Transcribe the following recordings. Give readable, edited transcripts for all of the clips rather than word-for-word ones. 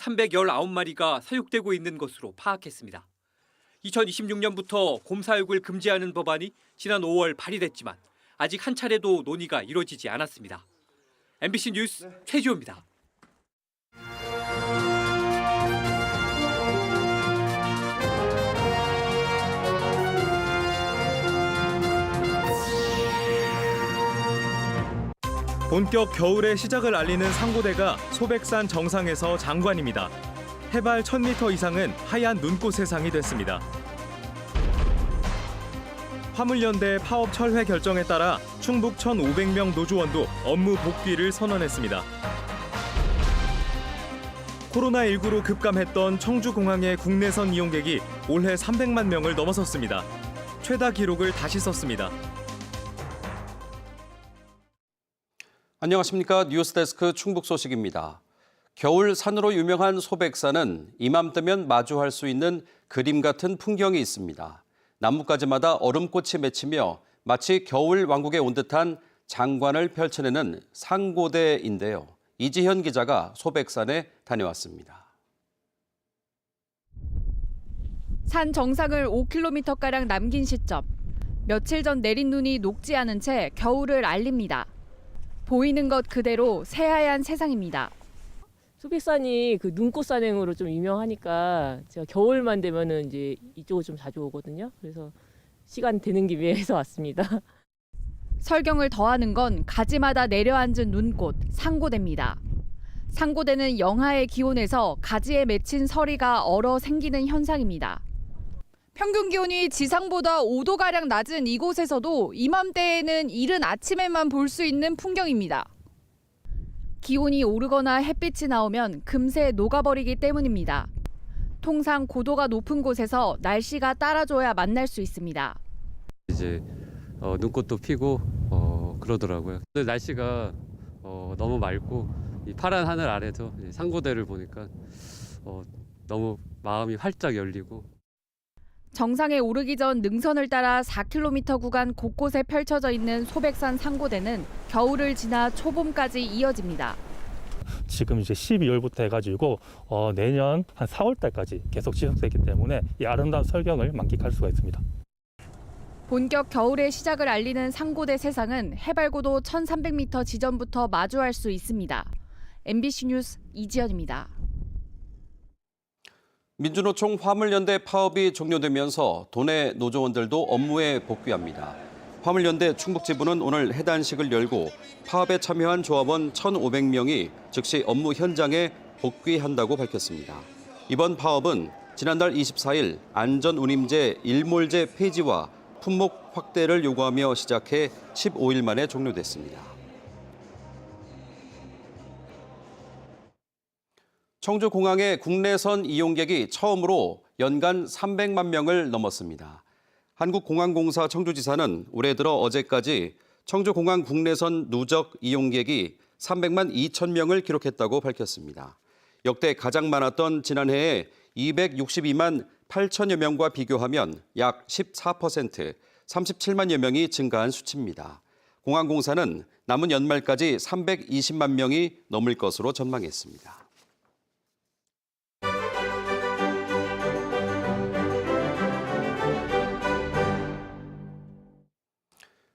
319마리가 사육되고 있는 것으로 파악했습니다. 2026년부터 곰사육을 금지하는 법안이 지난 5월 발의됐지만 아직 한 차례도 논의가 이루어지지 않았습니다. MBC 뉴스 최지호입니다. 본격 겨울의 시작을 알리는 상고대가 소백산 정상에서 장관입니다. 해발 1000m 이상은 하얀 눈꽃 세상이 됐습니다. 화물연대 파업 철회 결정에 따라 충북 1,500명 노조원도 업무 복귀를 선언했습니다. 코로나19로 급감했던 청주공항의 국내선 이용객이 올해 300만 명을 넘어섰습니다. 최다 기록을 다시 썼습니다. 안녕하십니까. 뉴스데스크 충북 소식입니다. 겨울 산으로 유명한 소백산은 이맘때면 마주할 수 있는 그림 같은 풍경이 있습니다. 나뭇가지마다 얼음꽃이 맺히며 마치 겨울 왕국에 온 듯한 장관을 펼쳐내는 상고대인데요. 이지현 기자가 소백산에 다녀왔습니다. 산 정상을 5km가량 남긴 시점. 며칠 전 내린 눈이 녹지 않은 채 겨울을 알립니다. 보이는 것 그대로 새하얀 세상입니다. 소백산이 그 눈꽃 산행으로 좀 유명하니까 제가 겨울만 되면은 이제 이쪽을 좀 자주 오거든요. 그래서 시간 되는 김에 해서 왔습니다. 설경을 더하는 건 가지마다 내려앉은 눈꽃, 상고대입니다. 상고대는 영하의 기온에서 가지에 맺힌 서리가 얼어 생기는 현상입니다. 평균 기온이 지상보다 5도가량 낮은 이곳에서도 이맘때에는 이른 아침에만 볼 수 있는 풍경입니다. 기온이 오르거나 햇빛이 나오면 금세 녹아버리기 때문입니다. 통상 고도가 높은 곳에서 날씨가 따라줘야 만날 수 있습니다. 이제 눈꽃도 피고 그러더라고요. 근데 날씨가 너무 맑고 이 파란 하늘 아래서 상고대를 보니까 너무 마음이 활짝 열리고. 정상에 오르기 전 능선을 따라 4km 구간 곳곳에 펼쳐져 있는 소백산 상고대는 겨울을 지나 초봄까지 이어집니다. 지금 이제 12월부터 해가지고 내년 한 4월 달까지 계속 지속되기 때문에 이 아름다운 설경을 만끽할 수가 있습니다. 본격 겨울의 시작을 알리는 상고대 세상은 해발고도 1300m 지점부터 마주할 수 있습니다. MBC 뉴스 이지연입니다. 민주노총 화물연대 파업이 종료되면서 도내 노조원들도 업무에 복귀합니다. 화물연대 충북지부는 오늘 해단식을 열고 파업에 참여한 조합원 1,500명이 즉시 업무 현장에 복귀한다고 밝혔습니다. 이번 파업은 지난달 24일 안전운임제 일몰제 폐지와 품목 확대를 요구하며 시작해 15일 만에 종료됐습니다. 청주공항의 국내선 이용객이 처음으로 연간 300만 명을 넘었습니다. 한국공항공사 청주지사는 올해 들어 어제까지 청주공항 국내선 누적 이용객이 300만 2천 명을 기록했다고 밝혔습니다. 역대 가장 많았던 지난해에 262만 8천여 명과 비교하면 약 14%, 37만여 명이 증가한 수치입니다. 공항공사는 남은 연말까지 320만 명이 넘을 것으로 전망했습니다.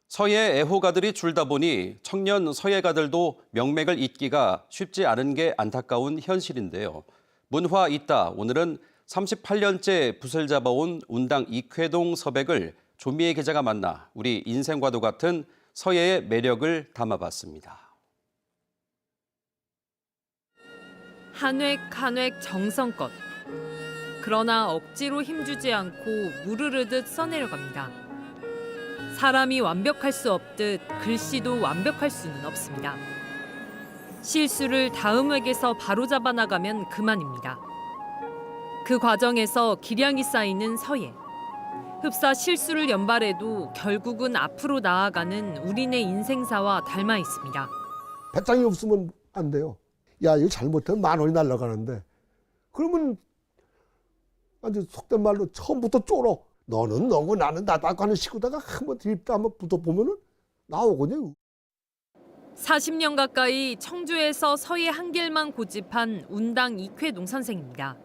서예 애호가들이 줄다 보니 청년 서예가들도 명맥을 잇기가 쉽지 않은 게 안타까운 현실인데요. 문화 있다. 오늘은 38년째 붓을 잡아온 운당 익회동 서백을 조미애 기자가 만나 우리 인생과도 같은 서예의 매력을 담아봤습니다. 한 획 한 획 정성껏. 그러나 억지로 힘주지 않고 무르르듯 써내려갑니다. 사람이 완벽할 수 없듯 글씨도 완벽할 수는 없습니다. 실수를 다음 획에서 바로잡아 나가면 그만입니다. 그 과정에서 기량이 쌓이는 서예. 흡사 실수를 연발해도 결국은 앞으로 나아가는 우리네 인생사와 닮아 있습니다. 배짱이 없으면 안 돼요. 야, 이거 잘못하면 10,000원이 날아가는데. 그러면 완전 속된 말로 처음부터 쫄어. 너는 너고 나는 나다 하는 식으로다가 한번 드립다 한번 붙어보면은 나오거든요. 40년 가까이 청주에서 서예 한 길만 고집한 운당 이쾌동 선생입니다.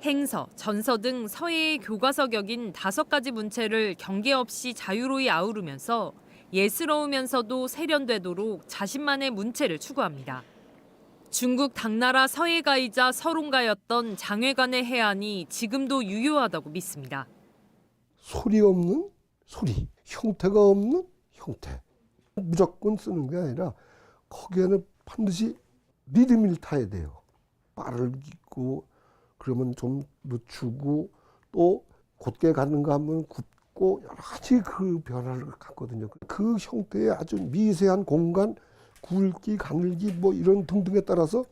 행서, 전서 등 서예의 교과서 격인 5가지 문체를 경계 없이 자유로이 아우르면서 예스러우면서도 세련되도록 자신만의 문체를 추구합니다. 중국 당나라 서예가이자 서론가였던 장회관의 해안이 지금도 유효하다고 믿습니다. 소리 없는 소리, 형태가 없는 형태. 무조건 쓰는 게 아니라 거기에는 반드시 리듬을 타야 돼요. 빠르고 그러면 좀 늦추고 또 곧게 가는가 하면 굽고 여러 가지 그 변화를 갖거든요. 그 형태의 아주 미세한 공간, 굵기, 가늘기 뭐 이런 등등에 따라서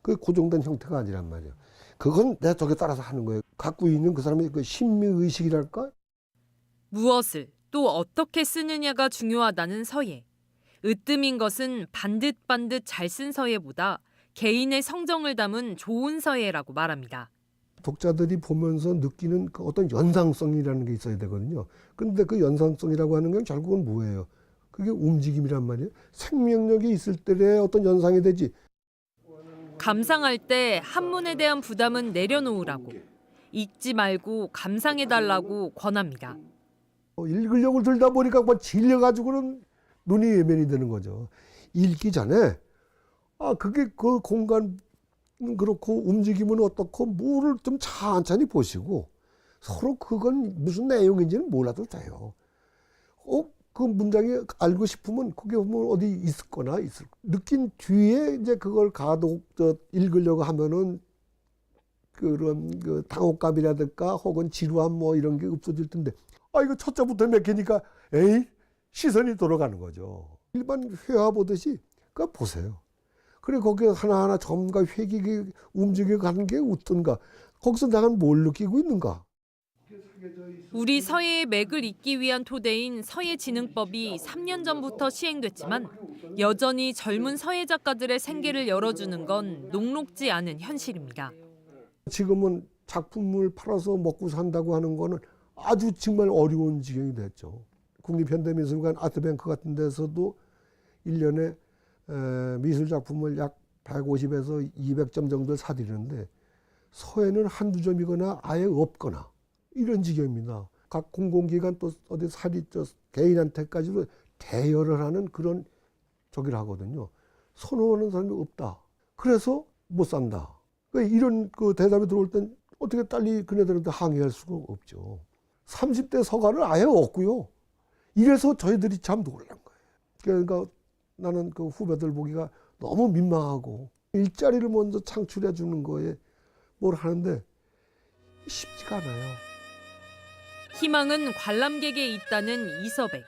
그 고정된 형태가 아니란 말이에요. 그건 내 덕에 따라서 하는 거예요. 갖고 있는 그 사람의 그 신미의식이랄까? 무엇을 또 어떻게 쓰느냐가 중요하다는 서예. 으뜸인 것은 반듯반듯 잘 쓴 서예보다 개인의 성정을 담은 좋은 서예라고 말합니다. 독자들이 보면서 느끼는 그 어떤 연상성이라는 게 있어야 되거든요. 근데 그 연상성이라고 하는 건 결국은 뭐예요? 그게 움직임이란 말이에요. 생명력이 있을 때의 어떤 연상이 되지. 감상할 때 한문에 대한 부담은 내려놓으라고. 읽지 말고 감상해달라고 권합니다. 읽으려고 들다 보니까 뭐 질려가지고는 눈이 예민이 되는 거죠. 읽기 전에 그게 그 공간 그렇고 움직임은 어떻고 뭐를 좀 찬찬히 보시고 서로 그건 무슨 내용인지는 몰라도 돼요. 그 문장이 알고 싶으면 그게 뭐 어디 있거나 느낀 뒤에 이제 그걸 읽으려고 하면은 그런 그 당혹감이라든가 혹은 지루함 뭐 이런 게 없어질 텐데 이거 첫째부터 맥히니까 시선이 돌아가는 거죠. 일반 회화 보듯이 그거 보세요. 그래 거기 하나하나 점과 획이 움직여 가는 게 어떤가? 거기서 나는 뭘 느끼고 있는가? 우리 서예의 맥을 잇기 위한 토대인 서예진흥법이 3년 전부터 시행됐지만 여전히 젊은 서예 작가들의 생계를 열어주는 건 녹록지 않은 현실입니다. 지금은 작품을 팔아서 먹고 산다고 하는 거는 아주 정말 어려운 지경이 됐죠. 국립현대미술관 아트뱅크 같은 데서도 1년에 미술작품을 약 150에서 200점 정도를 사들이는데 서예는 한두 점이거나 아예 없거나 이런 지경입니다. 각 공공기관 또 어디 개인한테까지도 대여를 하는 그런 저기를 하거든요. 선호하는 사람이 없다. 그래서 못 산다. 그러니까 이런 그 대답이 들어올 땐 어떻게 딸리 그네들한테 항의할 수가 없죠. 30대 서가를 아예 없고요. 이래서 저희들이 참 놀란 거예요. 그러니까 나는 그 후배들 보기가 너무 민망하고 일자리를 먼저 창출해 주는 거에 뭘 하는데 쉽지가 않아요. 희망은 관람객에 있다는 이서백.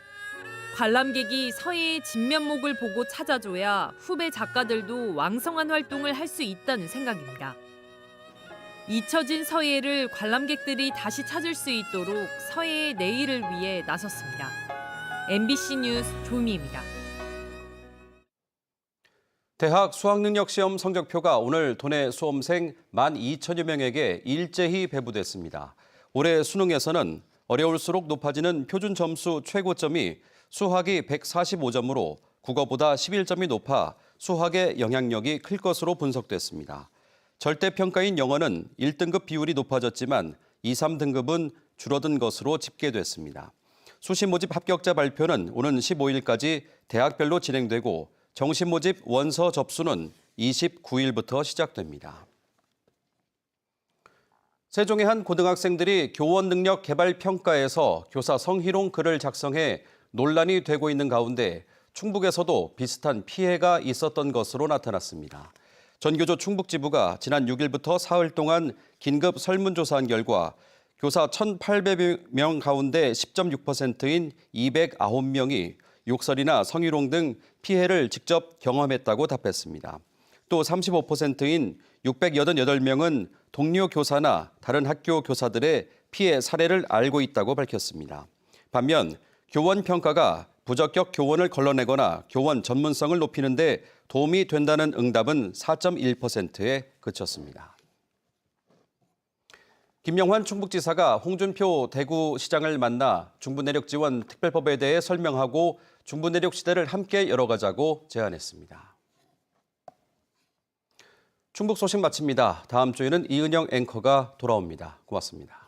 관람객이 서예의 진면목을 보고 찾아줘야 후배 작가들도 왕성한 활동을 할 수 있다는 생각입니다. 잊혀진 서예를 관람객들이 다시 찾을 수 있도록 서예의 내일을 위해 나섰습니다. MBC 뉴스 조미입니다. 대학 수학능력시험 성적표가 오늘 도내 수험생 12,000여 명에게 일제히 배부됐습니다. 올해 수능에서는 어려울수록 높아지는 표준 점수 최고점이 수학이 145점으로 국어보다 11점이 높아 수학의 영향력이 클 것으로 분석됐습니다. 절대평가인 영어는 1등급 비율이 높아졌지만 2, 3등급은 줄어든 것으로 집계됐습니다. 수시 모집 합격자 발표는 오는 15일까지 대학별로 진행되고 정시 모집 원서 접수는 29일부터 시작됩니다. 세종의 한 고등학생들이 교원 능력 개발 평가에서 교사 성희롱 글을 작성해 논란이 되고 있는 가운데 충북에서도 비슷한 피해가 있었던 것으로 나타났습니다. 전교조 충북지부가 지난 6일부터 사흘 동안 긴급 설문조사한 결과 교사 1,800명 가운데 10.6%인 209명이 욕설이나 성희롱 등 피해를 직접 경험했다고 답했습니다. 또 35%인 688명은 동료 교사나 다른 학교 교사들의 피해 사례를 알고 있다고 밝혔습니다. 반면 교원 평가가 부적격 교원을 걸러내거나 교원 전문성을 높이는 데 도움이 된다는 응답은 4.1%에 그쳤습니다. 김영환 충북지사가 홍준표 대구시장을 만나 중부 내력 지원 특별법에 대해 설명하고 중부 내륙 시대를 함께 열어가자고 제안했습니다. 충북 소식 마칩니다. 다음 주에는 이은영 앵커가 돌아옵니다. 고맙습니다.